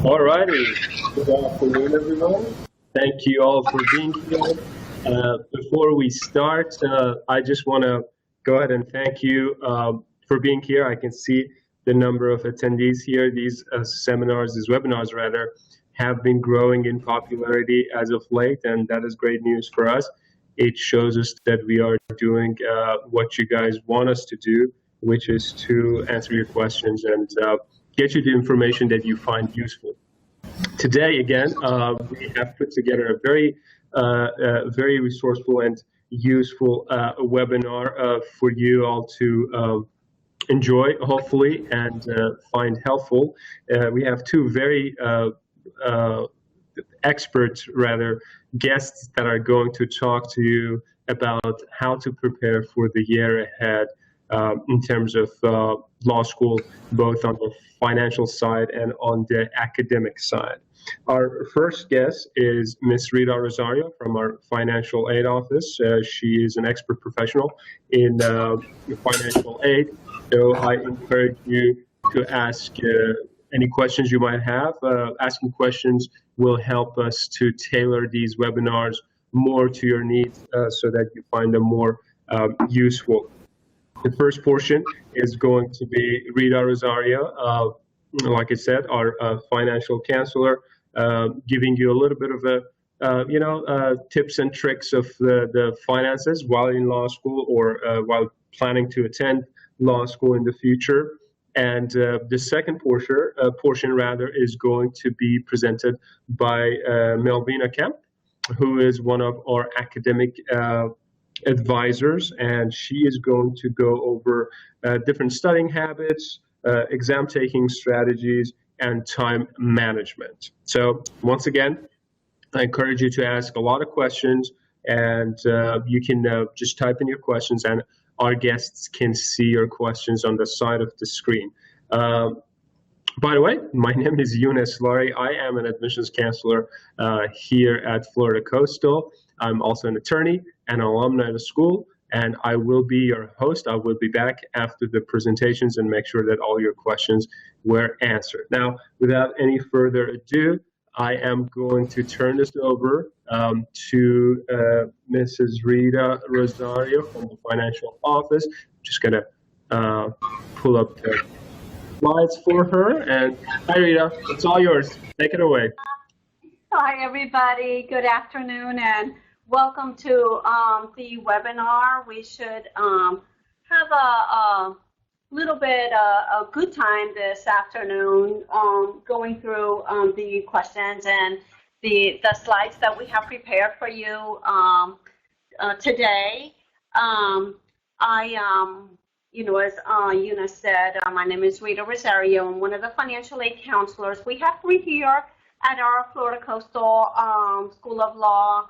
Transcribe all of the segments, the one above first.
All righty. Good afternoon, everyone. Thank you all for being here. Before we start, I just want to go ahead and thank you for being here. I can see the number of attendees here. These seminars, these webinars rather, have been growing in popularity as of late, and that is great news for us. It shows us that we are doing what you guys want us to do, which is to answer your questions and get you the information that you find useful. Today, again, we have put together a very resourceful and useful webinar for you all to enjoy, hopefully, and find helpful. We have two very experts, rather, guests that are going to talk to you about how to prepare for the year ahead in terms of law school, both on the financial side and on the academic side. Our first guest is Ms. Rita Rosario from our financial aid office. She is an expert professional in financial aid, so I encourage you to ask any questions you might have. Asking questions will help us to tailor these webinars more to your needs so that you find them more useful. The first portion is going to be Rita Rosario, like I said, our financial counselor, giving you a little bit of a, tips and tricks of the finances while in law school or while planning to attend law school in the future. And the second portion rather, is going to be presented by Melvina Kemp, who is one of our academic advisors, and she is going to go over different studying habits, exam taking strategies, and time management. So once again, I encourage you to ask a lot of questions, and you can just type in your questions, and our guests can see your questions on the side of the screen. By the way, my name is Yunus Lari. I am an admissions counselor here at Florida Coastal. I'm also an attorney and an alumni of the school, and I will be your host. I will be back after the presentations and make sure that all your questions were answered. Now, without any further ado, I am going to turn this over to Mrs. Rita Rosario from the financial office. I'm just going to pull up the slides for her. And hi, Rita, it's all yours. Take it away. Hi, everybody. Good afternoon, and welcome to the webinar. We should have a little bit a good time this afternoon going through the questions and the slides that we have prepared for you today. As Yunus said, my name is Rita Rosario. I'm one of the financial aid counselors. We have three here at our Florida Coastal School of Law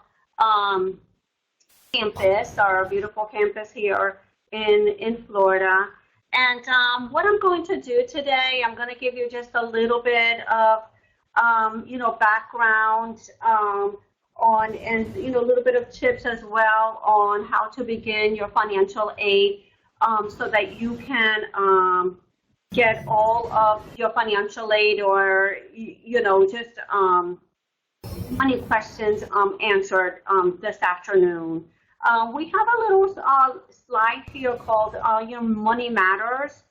campus, our beautiful campus here in Florida. And what I'm going to do today, I'm going to give you just a little bit of, background on, and, a little bit of tips as well on how to begin your financial aid so that you can get all of your financial aid or, just any questions answered this afternoon. We have a little slide here called Money Matters,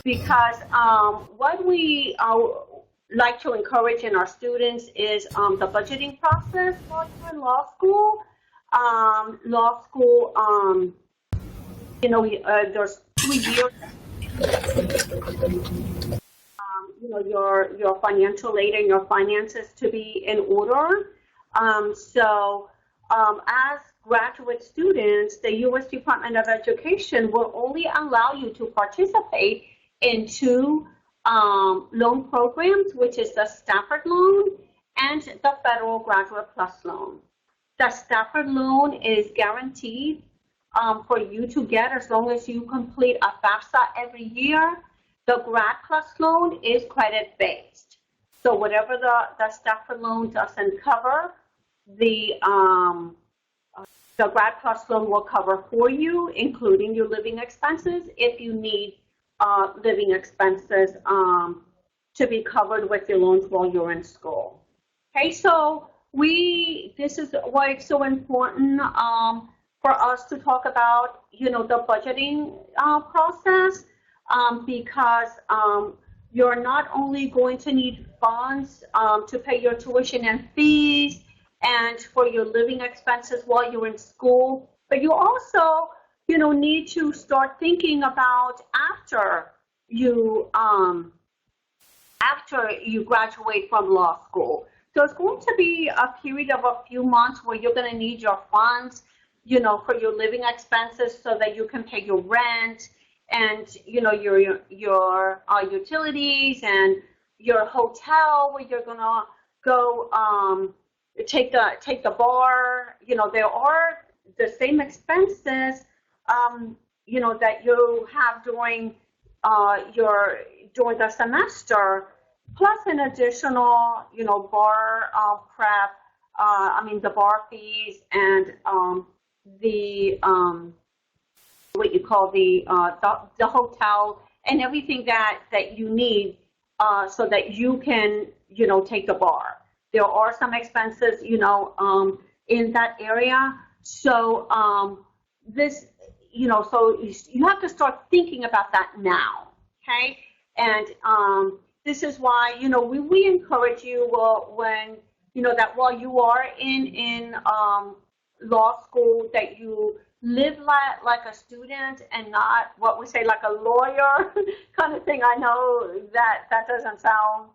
because what we like to encourage in our students is the budgeting process while you're in law school. There's 3 years. Your financial aid and your finances to be in order. As graduate students, the U.S. Department of Education will only allow you to participate in 2 loan programs, which is the Stafford Loan and the Federal Graduate Plus Loan. The Stafford Loan is guaranteed for you to get as long as you complete a FAFSA every year. The Grad Plus Loan is credit-based. So whatever the Stafford Loan doesn't cover, the Grad Plus Loan will cover for you, including your living expenses. If you need living expenses to be covered with your loans while you're in school. Okay, so this is why it's so important for us to talk about, the budgeting process, because you're not only going to need funds to pay your tuition and fees and for your living expenses while you're in school, but you also, need to start thinking about after you graduate from law school. So it's going to be a period of a few months where you're going to need your funds, for your living expenses so that you can pay your rent and, your utilities and your hotel where you're going to go take the bar. There are the same expenses, that you have during the semester, plus an additional, bar prep, the bar fees and what you call the hotel and everything that you need so that you can, take the bar. There are some expenses, in that area. So this, so you have to start thinking about that now, okay? And this is why, we encourage you when, that while you are in law school, that you live like a student and not what we say like a lawyer kind of thing. I know that doesn't sound,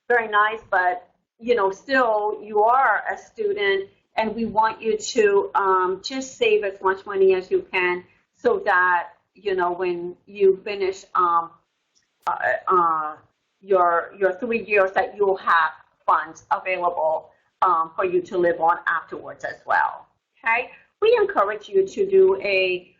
very nice, but, still you are a student and we want you to just save as much money as you can so that, when you finish your 3 years that you'll have funds available for you to live on afterwards as well. Okay, we encourage you to do a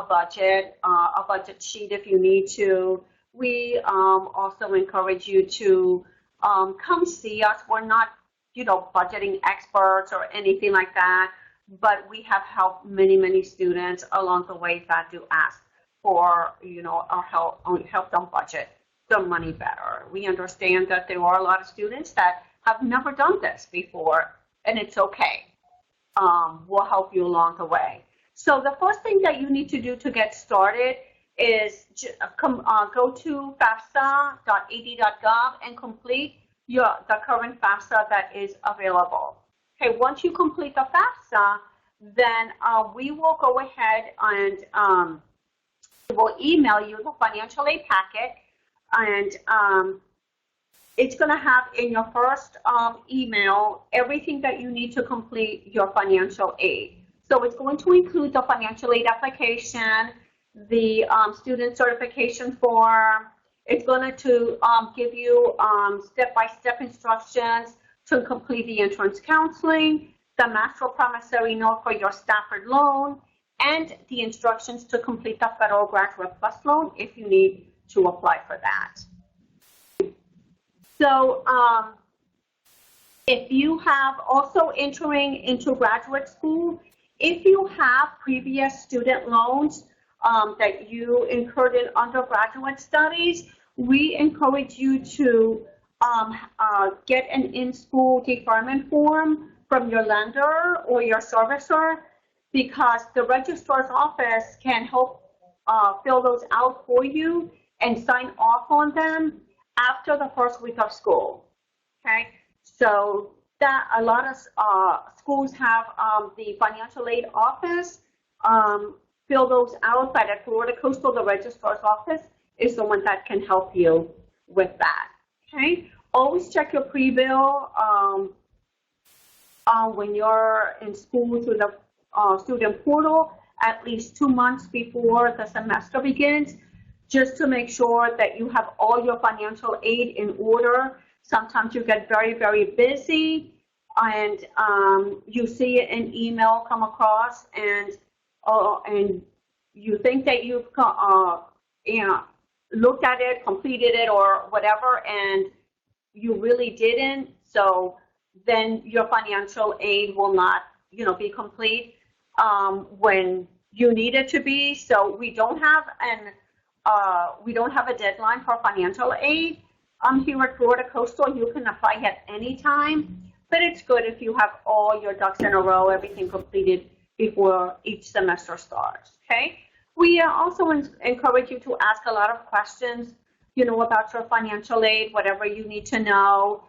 budget sheet if you need to. We also encourage you to come see us. We're not, budgeting experts or anything like that, but we have helped many students along the way that do ask for, our help them budget their money better. We understand that there are a lot of students that have never done this before, and it's okay. We'll help you along the way. So the first thing that you need to do to get started is go to fafsa.ad.gov and complete the current FAFSA that is available. Okay, once you complete the FAFSA, then we will go ahead and we'll email you the financial aid packet, and it's going to have in your first email everything that you need to complete your financial aid. So it's going to include the financial aid application, the student certification form. It's going to give you step-by-step instructions to complete the entrance counseling, the master promissory note for your Stafford loan, and the instructions to complete the Federal Graduate Plus loan if you need to apply for that. So if you have also entering into graduate school, if you have previous student loans that you incurred in undergraduate studies, we encourage you to get an in-school deferment form from your lender or your servicer, because the registrar's office can help fill those out for you and sign off on them after the first week of school. Okay, so that a lot of schools have the financial aid office fill those out, but at Florida Coastal, the registrar's office is the one that can help you with that. Okay, always check your pre-bill when you're in school through the student portal at least 2 months before the semester begins, just to make sure that you have all your financial aid in order. Sometimes you get very busy and you see an email come across and you think that you've looked at it, completed it, or whatever, and you really didn't. So then your financial aid will not, be complete when you need it to be. So we don't have a deadline for financial aid. Here at Florida Coastal, you can apply at any time, but it's good if you have all your ducks in a row, everything completed before each semester starts, okay? We also encourage you to ask a lot of questions, about your financial aid, whatever you need to know.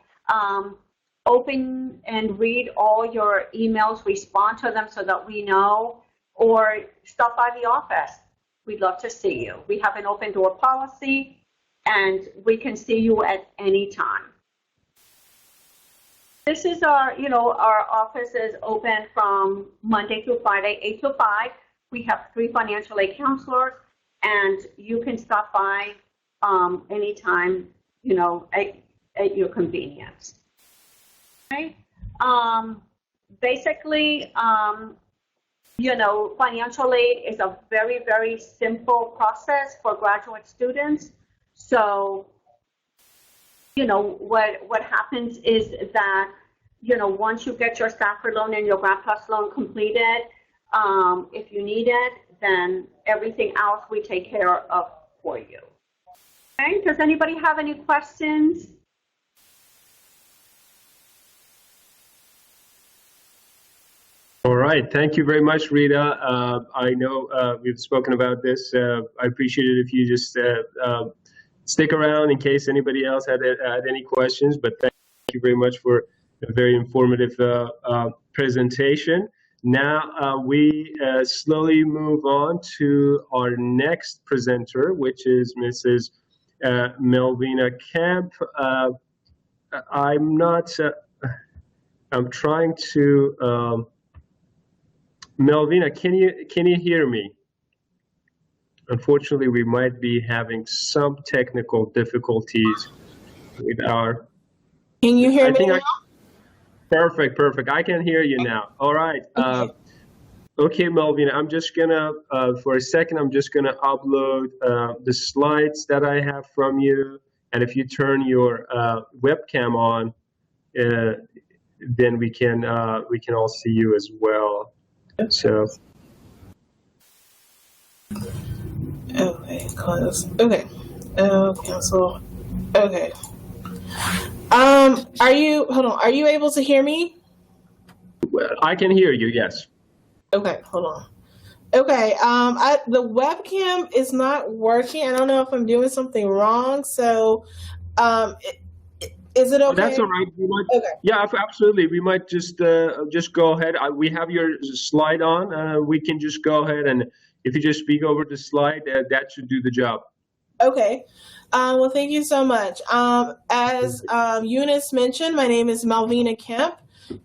Open and read all your emails, respond to them so that we know, or stop by the office. We'd love to see you. We have an open door policy, and we can see you at any time. This is our office is open from Monday through Friday, 8 to 5. We have 3 financial aid counselors, and you can stop by anytime, at your convenience. Okay. Basically, financial aid is a very, very simple process for graduate students. So, what happens is that, once you get your Stafford loan and your Grad PLUS loan completed, if you need it, then everything else we take care of for you. Okay, does anybody have any questions? All right, thank you very much, Rita. I know we've spoken about this. I appreciate it if you just stick around in case anybody else had any questions, but thank you very much for a very informative presentation. Now we slowly move on to our next presenter, which is Mrs. Melvina Kemp. I'm trying to, Melvina, can you hear me? Unfortunately, we might be having some technical difficulties with our. Can you hear me now? Perfect. I can hear you now. All right. Okay, Melvina, I'm just gonna, for a second, I'm just gonna upload the slides that I have from you. And if you turn your webcam on, then we can all see you as well. So. Okay, close. Okay. Cancel. Okay. Are you able to hear me? I can hear you, yes. Okay, hold on. Okay, the webcam is not working. I don't know if I'm doing something wrong. So, is it okay? That's all right. Okay. Yeah, absolutely. We might just go ahead. We have your slide on. We can just go ahead, and if you just speak over the slide, that should do the job. Okay. Well, thank you so much. As Eunice mentioned, my name is Melvina Kemp,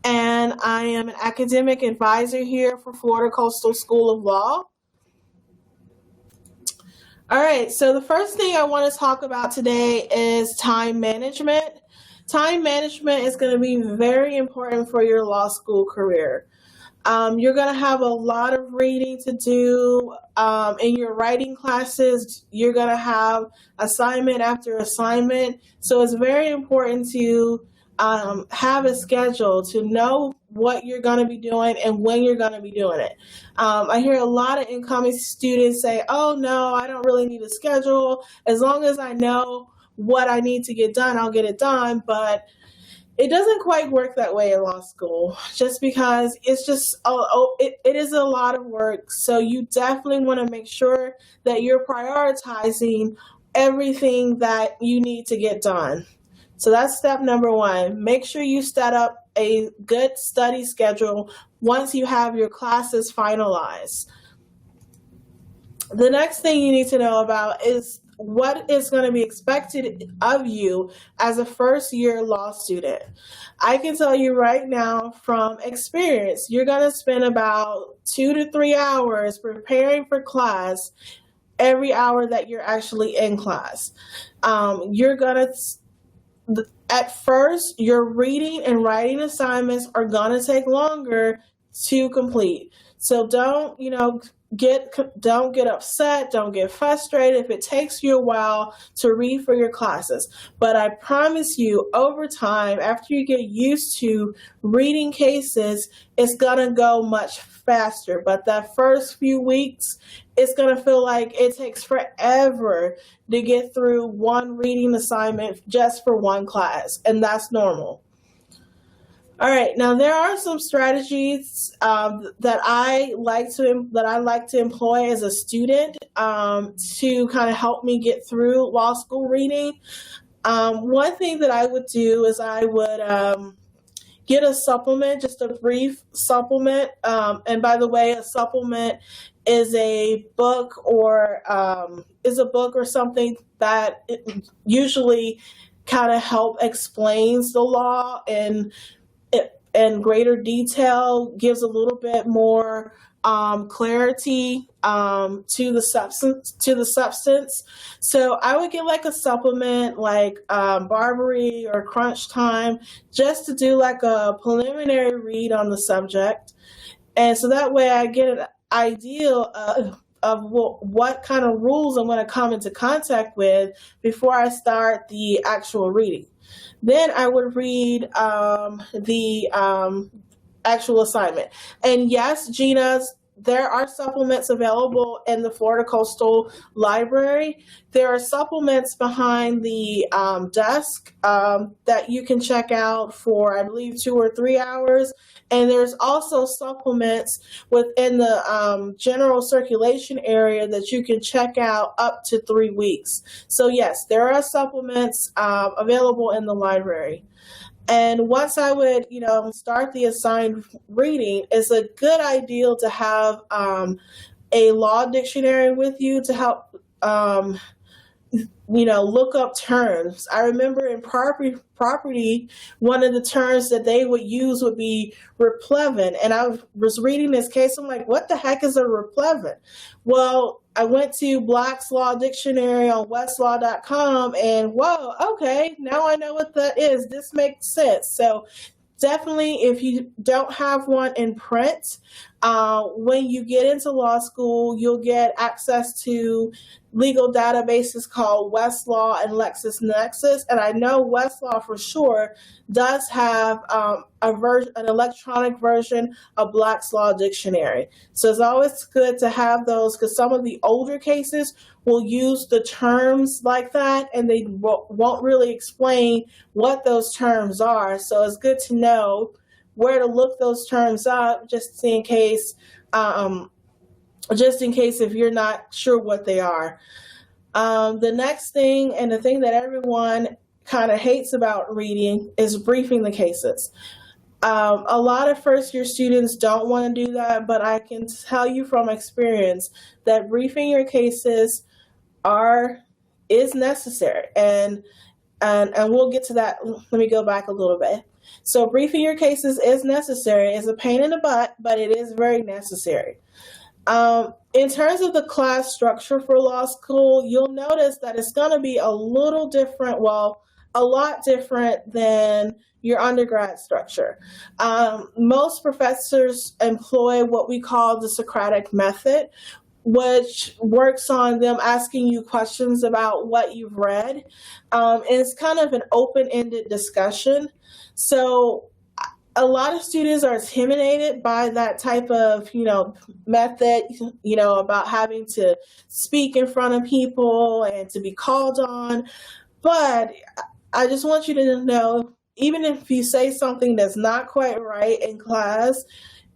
and I am an academic advisor here for Florida Coastal School of Law. All right, so the first thing I want to talk about today is time management. Time management is going to be very important for your law school career. You're going to have a lot of reading to do. In your writing classes, you're going to have assignment after assignment. So it's very important to have a schedule, to know what you're going to be doing and when you're going to be doing it. I hear a lot of incoming students say, oh, no, I don't really need a schedule. As long as I know what I need to get done, I'll get it done. But it doesn't quite work that way in law school, just because it's just, it is a lot of work. So you definitely want to make sure that you're prioritizing everything that you need to get done. So that's step number one. Make sure you set up a good study schedule once you have your classes finalized. The next thing you need to know about is what is going to be expected of you as a first-year law student. I can tell you right now from experience, you're going to spend about 2 to 3 hours preparing for class every hour that you're actually in class. At first, your reading and writing assignments are going to take longer to complete. So don't don't get upset, don't get frustrated if it takes you a while to read for your classes. But I promise you, over time, after you get used to reading cases, it's gonna go much faster. But that first few weeks, it's gonna feel like it takes forever to get through one reading assignment just for one class, and that's normal. All right, now there are some strategies that I like to employ as a student to kind of help me get through law school reading. One thing that I would do is I would get a supplement, just a brief supplement. And by the way, a supplement is a book or something that usually kind of help explains the law and in greater detail, gives a little bit more clarity to the substance. So I would get like a supplement like Barbary or Crunch Time, just to do like a preliminary read on the subject. And so that way I get an idea of what kind of rules I'm going to come into contact with before I start the actual reading. Then I would read the actual assignment. And yes, Gina, there are supplements available in the Florida Coastal Library. There are supplements behind the desk that you can check out for, I believe, 2 or 3 hours. And there's also supplements within the general circulation area that you can check out up to 3 weeks. So yes, there are supplements available in the library. And once I would, start the assigned reading, it's a good idea to have a law dictionary with you to help, look up terms. I remember in property, one of the terms that they would use would be replevin. And I was reading this case, I'm like, what the heck is a replevin? Well, I went to Black's Law Dictionary on Westlaw.com and whoa, okay, now I know what that is. This makes sense. So definitely, if you don't have one in print, when you get into law school, you'll get access to legal databases called Westlaw and LexisNexis. And I know Westlaw for sure does have an electronic version of Black's Law Dictionary. So it's always good to have those because some of the older cases will use the terms like that and they won't really explain what those terms are. So it's good to know where to look those terms up just in case if you're not sure what they are. The next thing, and the thing that everyone kind of hates about reading, is briefing the cases. A lot of first-year students don't want to do that, but I can tell you from experience that briefing your cases is necessary. And we'll get to that. Let me go back a little bit. So briefing your cases is necessary. It's a pain in the butt, but it is very necessary. In terms of the class structure for law school, you'll notice that it's going to be a lot different than your undergrad structure. Most professors employ what we call the Socratic method, which works on them asking you questions about what you've read. And it's kind of an open-ended discussion. So a lot of students are intimidated by that type of, method, about having to speak in front of people and to be called on. But I just want you to know, even if you say something that's not quite right in class,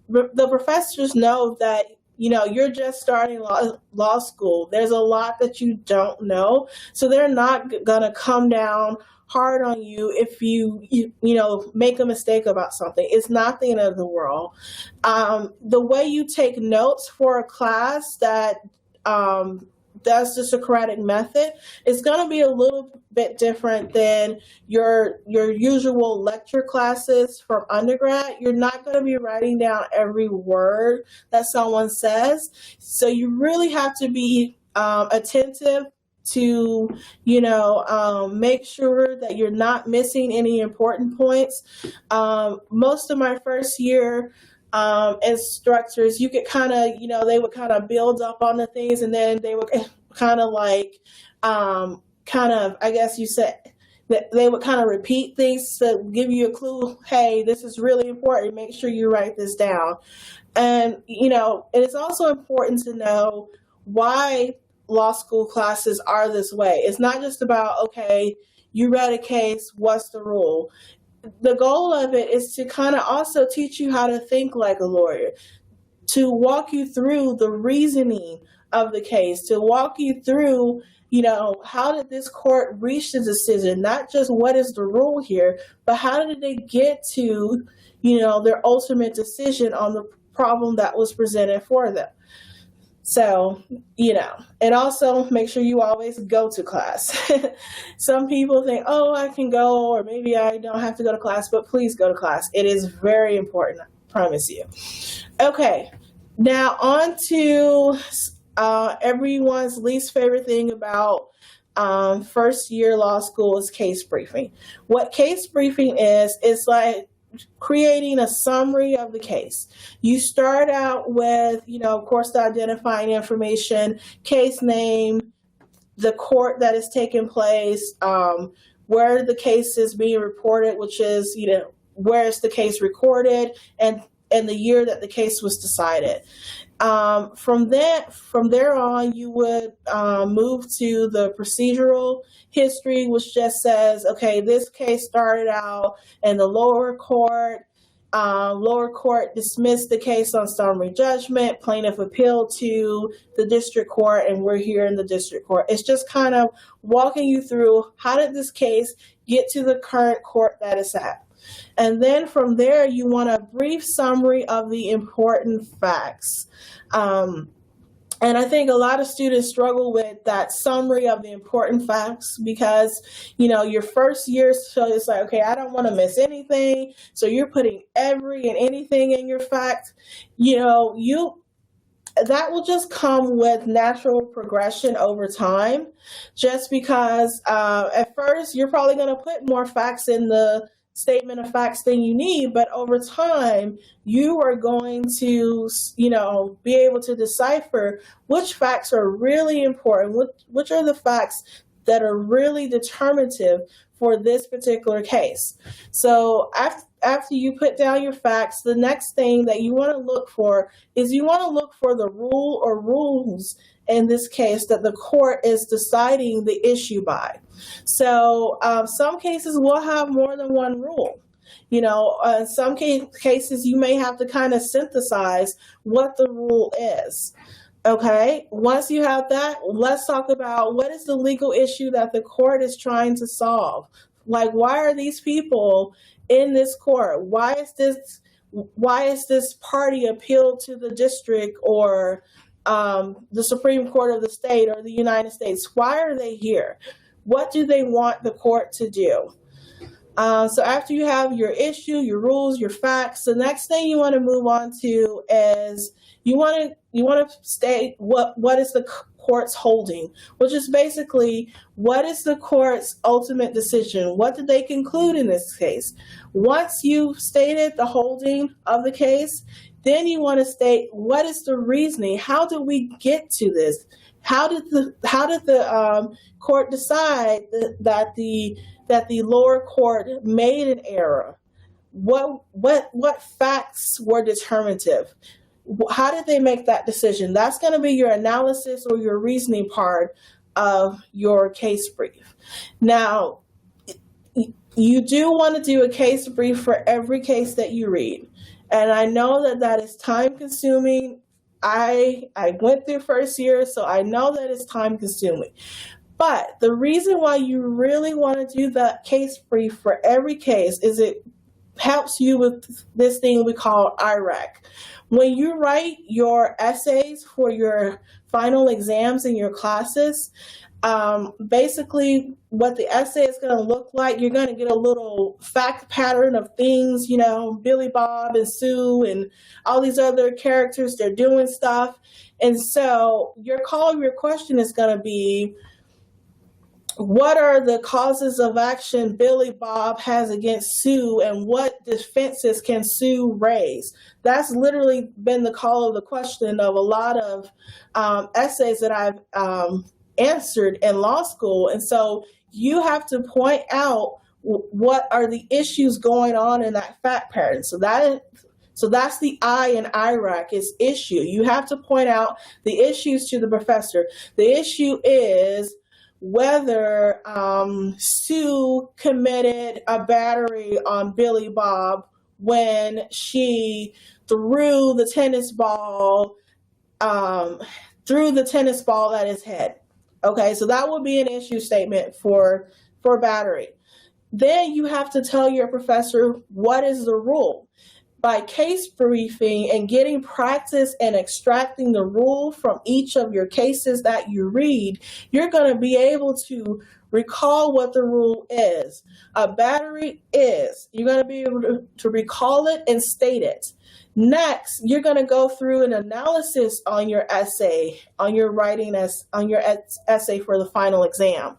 the professors know that you're just starting law school. There's a lot that you don't know. So they're not going to come down hard on you if you make a mistake about something. It's not the end of the world. The way you take notes for a class that does the Socratic method is going to be a little bit different than your usual lecture classes from undergrad. You're not going to be writing down every word that someone says. So you really have to be attentive to, make sure that you're not missing any important points. Most of my first year instructors, you could kind of, they would kind of build up on the things, and then they would kind of like, I guess you said, that they would kind of repeat things to give you a clue. Hey, this is really important. Make sure you write this down. And, and it's also important to know why law school classes are this way. It's not just about, okay, you read a case, what's the rule? The goal of it is to kind of also teach you how to think like a lawyer, to walk you through the reasoning of the case, to walk you through, how did this court reach the decision? Not just what is the rule here, but how did they get to, their ultimate decision on the problem that was presented for them. So, and also make sure you always go to class. Some people think, oh, I can go, or maybe I don't have to go to class, but please go to class. It is very important, I promise you. Okay, now on to everyone's least favorite thing about first year law school is case briefing. What case briefing is like creating a summary of the case. You start out with, of course, the identifying information, case name, the court that is taking place, where the case is being reported, which is, where is the case recorded, and the year that the case was decided. From there on, you would move to the procedural history, which just says, okay, this case started out in the lower court. Lower court dismissed the case on summary judgment. Plaintiff appealed to the district court, and we're here in the district court. It's just kind of walking you through, how did this case get to the current court that it's at? And then from there, you want a brief summary of the important facts. And I think a lot of students struggle with that summary of the important facts because, your first year, so it's like, okay, I don't want to miss anything. So you're putting every and anything in your fact. That will just come with natural progression over time, just because at first you're probably going to put more facts in the statement of facts than you need, but over time you are going to be able to decipher which facts are really important, which are the facts that are really determinative for this particular case. So after you put down your facts, the next thing that you want to look for is you want to look for the rule or rules in this case that the court is deciding the issue by. So some cases will have more than one rule. In some cases you may have to kind of synthesize what the rule is. Okay, once you have that, let's talk about what is the legal issue that the court is trying to solve. Like, why are these people in this court? Why is this party appealed to the district or the Supreme Court of the state or the United States? Why are they here? What do they want the court to do? So after you have your issue, your rules, your facts, the next thing you want to move on to is you want to state what is the court's holding, which is basically what is the court's ultimate decision? What did they conclude in this case? Once you've stated the holding of the case, then you want to state what is the reasoning? How did we get to this? How did the court decide that the lower court made an error? What facts were determinative? How did they make that decision? That's going to be your analysis or your reasoning part of your case brief. Now, you do want to do a case brief for every case that you read. And I know that is time consuming. I went through first year, so I know that it's time consuming. But the reason why you really want to do the case brief for every case is it helps you with this thing we call IRAC. When you write your essays for your final exams in your classes, basically what the essay is going to look like, you're going to get a little fact pattern of things, Billy Bob and Sue and all these other characters, they're doing stuff. And so your call, your question is going to be, what are the causes of action Billy Bob has against Sue, and what defenses can Sue raise? That's literally been the call of the question of a lot of essays that I've answered in law school. And so you have to point out what are the issues going on in that fact pattern. So that's the I in IRAC is issue. You have to point out the issues to the professor. The issue is whether Sue committed a battery on Billy Bob when she threw the tennis ball at his head. Okay, so that would be an issue statement for battery. Then you have to tell your professor what is the rule. By case briefing and getting practice and extracting the rule from each of your cases that you read, you're going to be able to recall what the rule is. A battery is. You're going to be able to recall it and state it. Next, you're going to go through an analysis on your essay, on your essay for the final exam.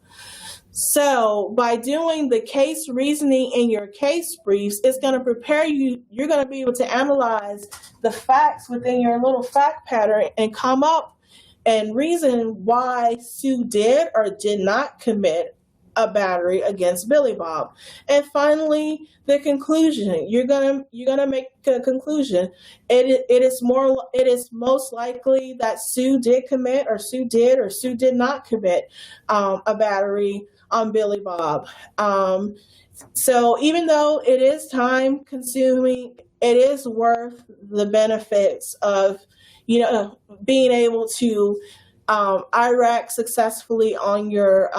So by doing the case reasoning in your case briefs, it's going to prepare you. You're going to be able to analyze the facts within your little fact pattern and come up and reason why Sue did or did not commit a battery against Billy Bob. And finally, the conclusion. You're gonna make a conclusion. It is most likely that Sue did commit, or Sue did not commit a battery on Billy Bob. So even though it is time consuming, it is worth the benefits of being able to IRAC successfully on your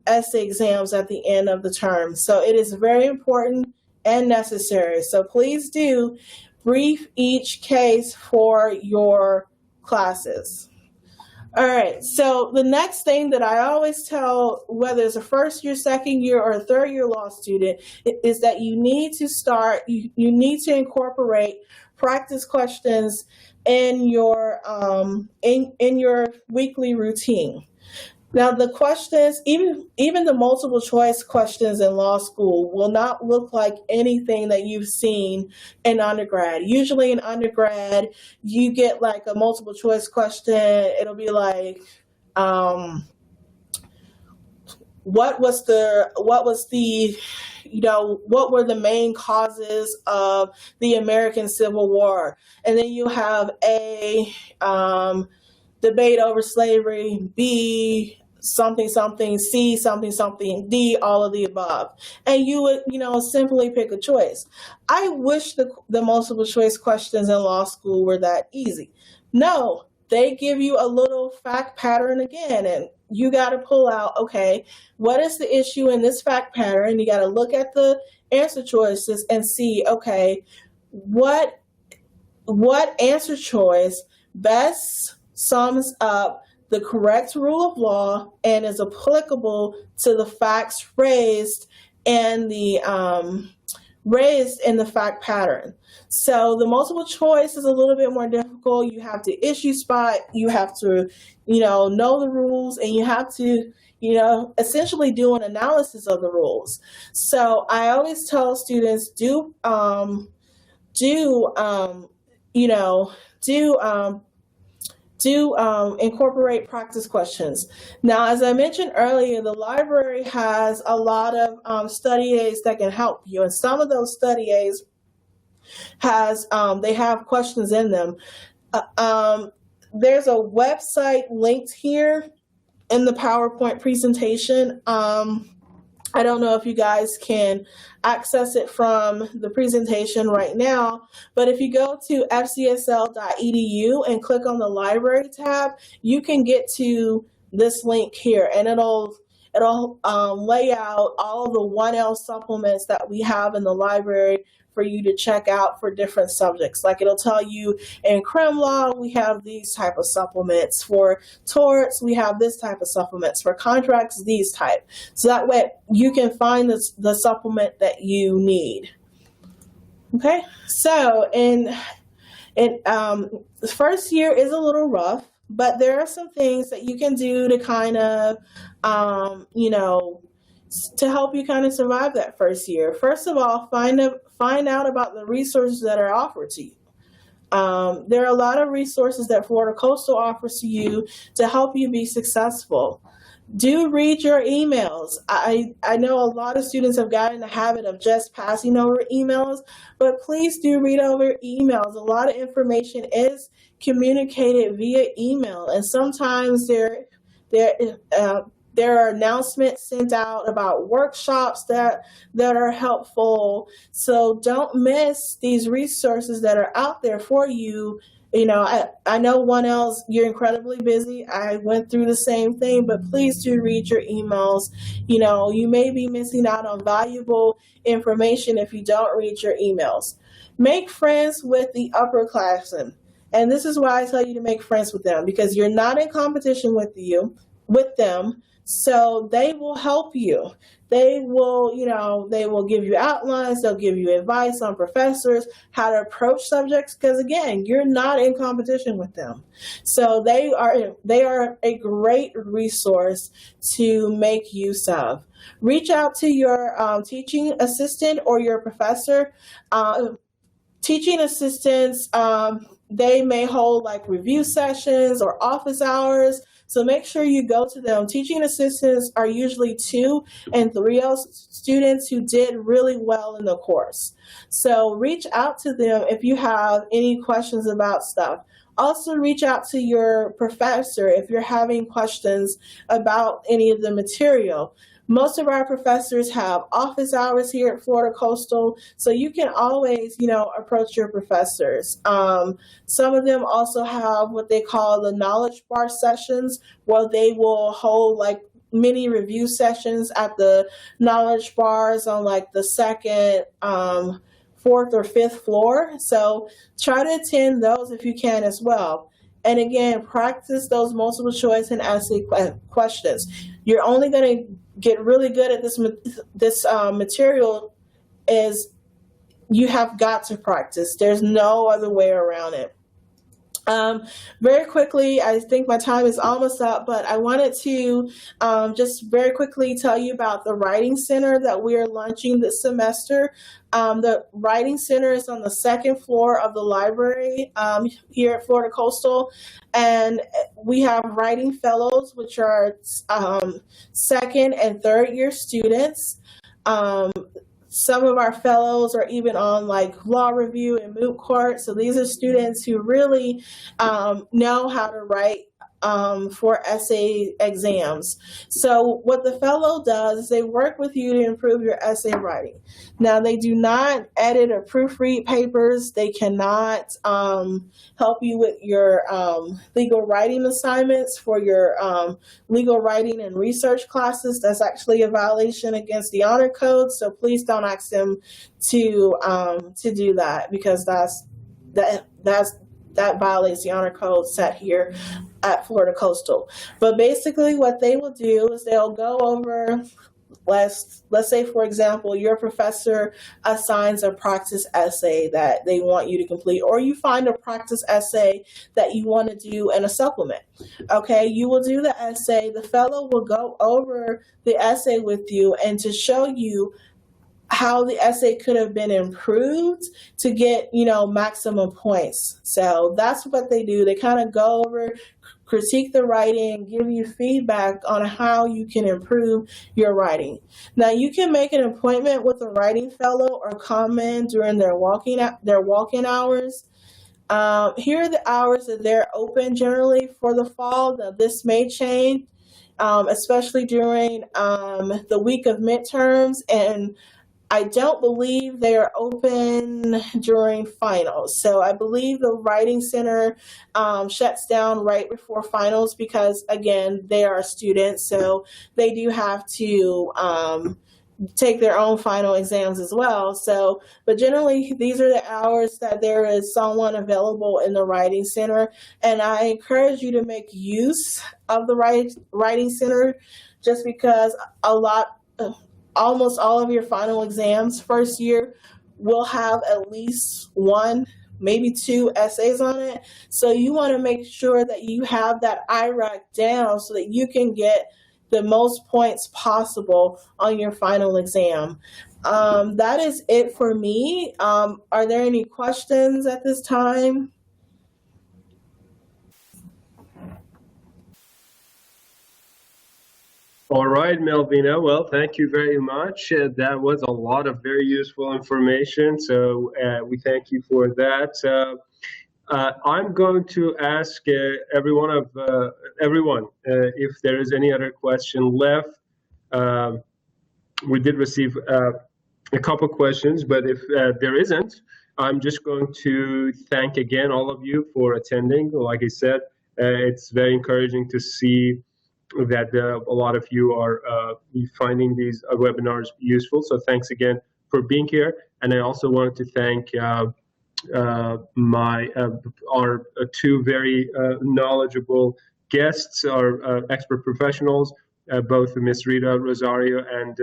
essay exams at the end of the term. So it is very important and necessary. So please do brief each case for your classes. All right, so the next thing that I always tell, whether it's a first year, second year, or a third year law student, is that you need to incorporate practice questions in your in your weekly routine. Now, the questions, even the multiple choice questions in law school, will not look like anything that you've seen in undergrad. Usually in undergrad, you get like a multiple choice question. It'll be like, what were the main causes of the American Civil War? And then you have A, debate over slavery, B, something, something, C, something, something, D, all of the above. And you would, simply pick a choice. I wish the multiple choice questions in law school were that easy. No, they give you a little fact pattern again, and you got to pull out, okay, what is the issue in this fact pattern? You got to look at the answer choices and see, okay, what answer choice best sums up the correct rule of law and is applicable to the facts raised in the fact pattern. So the multiple choice is a little bit more difficult. You have to issue spot, you have to, know the rules, and you have to, essentially do an analysis of the rules. So I always tell students, incorporate practice questions. Now, as I mentioned earlier, the library has a lot of study aids that can help you, and some of those study aids they have questions in them. There's a website linked here in the PowerPoint presentation. I don't know if you guys can access it from the presentation right now, but if you go to fcsl.edu and click on the library tab, you can get to this link here, and it'll lay out all of the 1L supplements that we have in the library for you to check out for different subjects. Like it'll tell you in crim law, we have these type of supplements. For torts, we have this type of supplements. For contracts, these type. So that way you can find the supplement that you need. Okay, so the first year is a little rough. But there are some things that you can do to kind of, to help you kind of survive that first year. First of all, find out about the resources that are offered to you. There are a lot of resources that Florida Coastal offers to you to help you be successful. Do read your emails. I know a lot of students have gotten in the habit of just passing over emails, but please do read over emails. A lot of information is communicated via email, and sometimes there are announcements sent out about workshops that are helpful. So don't miss these resources that are out there for you. I know 1Ls, you're incredibly busy. I went through the same thing, but please do read your emails. You may be missing out on valuable information if you don't read your emails. Make friends with the upperclassmen. And this is why I tell you to make friends with them, because you're not in competition with them. So they will help you. They will give you outlines. They'll give you advice on professors, how to approach subjects, because again, you're not in competition with them. So they are a great resource to make use of. Reach out to your teaching assistant or your professor. Teaching assistants, they may hold like review sessions or office hours. So make sure you go to them. Teaching assistants are usually 2 and 3L students who did really well in the course. So reach out to them if you have any questions about stuff. Also reach out to your professor if you're having questions about any of the material. Most of our professors have office hours here at Florida Coastal, so you can always, approach your professors. Some of them also have what they call the knowledge bar sessions, where they will hold like mini review sessions at the knowledge bars on like the second, 4th or 5th floor. So try to attend those if you can as well. And again, practice those multiple choice and essay questions. You're only going to get really good at this material is you have got to practice. There's no other way around it. Very quickly, I think my time is almost up, but I wanted to just very quickly tell you about the Writing Center that we are launching this semester. The Writing Center is on the 2nd floor of the library here at Florida Coastal, and we have writing fellows, which are 2nd and 3rd year students. Some of our fellows are even on like law review and moot court. So these are students who really know how to write for essay exams. So what the fellow does is they work with you to improve your essay writing. Now, they do not edit or proofread papers. They cannot help you with your legal writing assignments for your legal writing and research classes. That's actually a violation against the honor code. So please don't ask them to do that, because that violates the honor code set here at Florida Coastal. But basically what they will do is they'll go over, let's say, for example, your professor assigns a practice essay that they want you to complete, or you find a practice essay that you want to do in a supplement. Okay, you will do the essay. The fellow will go over the essay with you and to show you how the essay could have been improved to get, maximum points. So that's what they do. They kind of go over, critique the writing, give you feedback on how you can improve your writing. Now, you can make an appointment with a writing fellow or come in during their walk-in hours. Here are the hours that they're open generally for the fall. Now, this may change, especially during the week of midterms, and I don't believe they are open during finals. So I believe the Writing Center shuts down right before finals because, again, they are students. So they do have to take their own final exams as well. So, but generally, these are the hours that there is someone available in the Writing Center. And I encourage you to make use of the Writing Center, just because almost all of your final exams first year will have at least one maybe 2 essays on it. So you want to make sure that you have that IRAC down so that you can get the most points possible on your final exam. That is it for me. Are there any questions at this time? All right, Melvina. Well, thank you very much. That was a lot of very useful information. So we thank you for that. I'm going to ask everyone if there is any other question left. We did receive a couple questions, but if there isn't, I'm just going to thank again all of you for attending. Like I said, it's very encouraging to see that a lot of you are finding these webinars useful. So thanks again for being here. And I also wanted to thank our 2 very knowledgeable guests, our expert professionals, both Ms. Rita Rosario and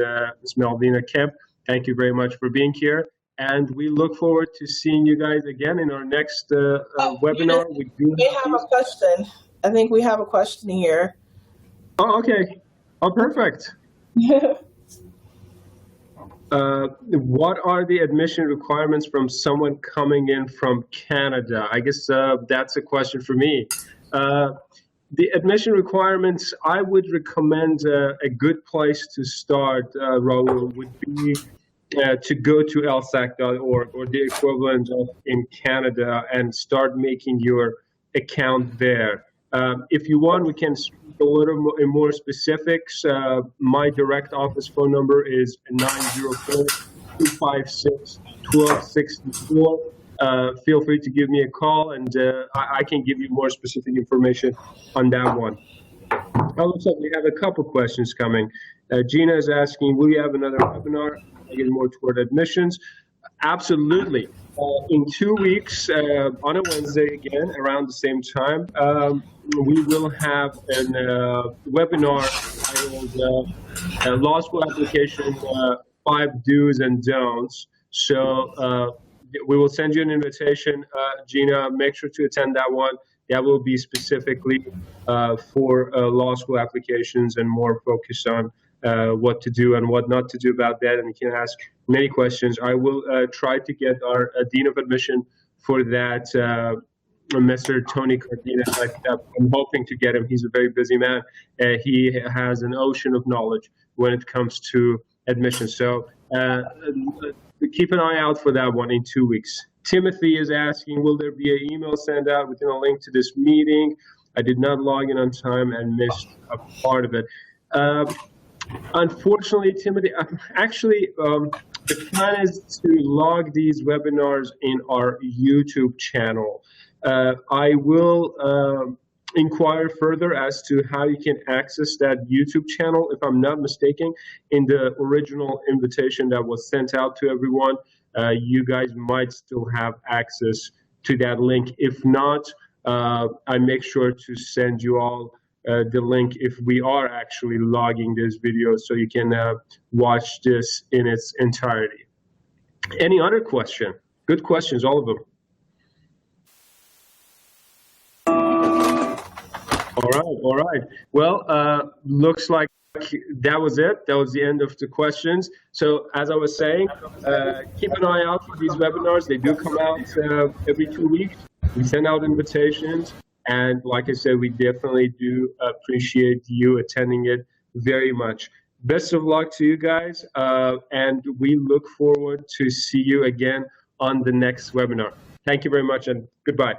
Ms. Melvina Kemp. Thank you very much for being here. And we look forward to seeing you guys again in our next webinar. We have a question. I think we have a question here. Oh, okay. Oh, perfect. What are the admission requirements from someone coming in from Canada? I guess that's a question for me. The admission requirements, I would recommend a good place to start, Raul, would be to go to lsac.org or the equivalent of in Canada and start making your account there. If you want, we can speak a little more specifics. My direct office phone number is 904-256-1264. Feel free to give me a call, and I can give you more specific information on that one. It looks like we have a couple questions coming. Gina is asking, will you have another webinar again more toward admissions? Absolutely. In 2 weeks, on a Wednesday again, around the same time, we will have a webinar titled Law School Application 5 Do's and Don'ts. So we will send you an invitation, Gina. Make sure to attend that one. That will be specifically for law school applications and more focused on what to do and what not to do about that. And you can ask many questions. I will try to get our Dean of Admission for that, Mr. Tony Cardenas. I'm hoping to get him. He's a very busy man. He has an ocean of knowledge when it comes to admission. So keep an eye out for that one in 2 weeks. Timothy is asking, will there be an email sent out with a link to this meeting? I did not log in on time and missed a part of it. Unfortunately, Timothy, actually, the plan is to log these webinars in our YouTube channel. I will inquire further as to how you can access that YouTube channel. If I'm not mistaken, in the original invitation that was sent out to everyone, you guys might still have access to that link. If not, I make sure to send you all the link if we are actually logging this video so you can watch this in its entirety. Any other question? Good questions, all of them. All right. Well, looks like that was it. That was the end of the questions. So as I was saying, keep an eye out for these webinars. They do come out every 2 weeks. We send out invitations. And like I said, we definitely do appreciate you attending it very much. Best of luck to you guys. And we look forward to see you again on the next webinar. Thank you very much and goodbye.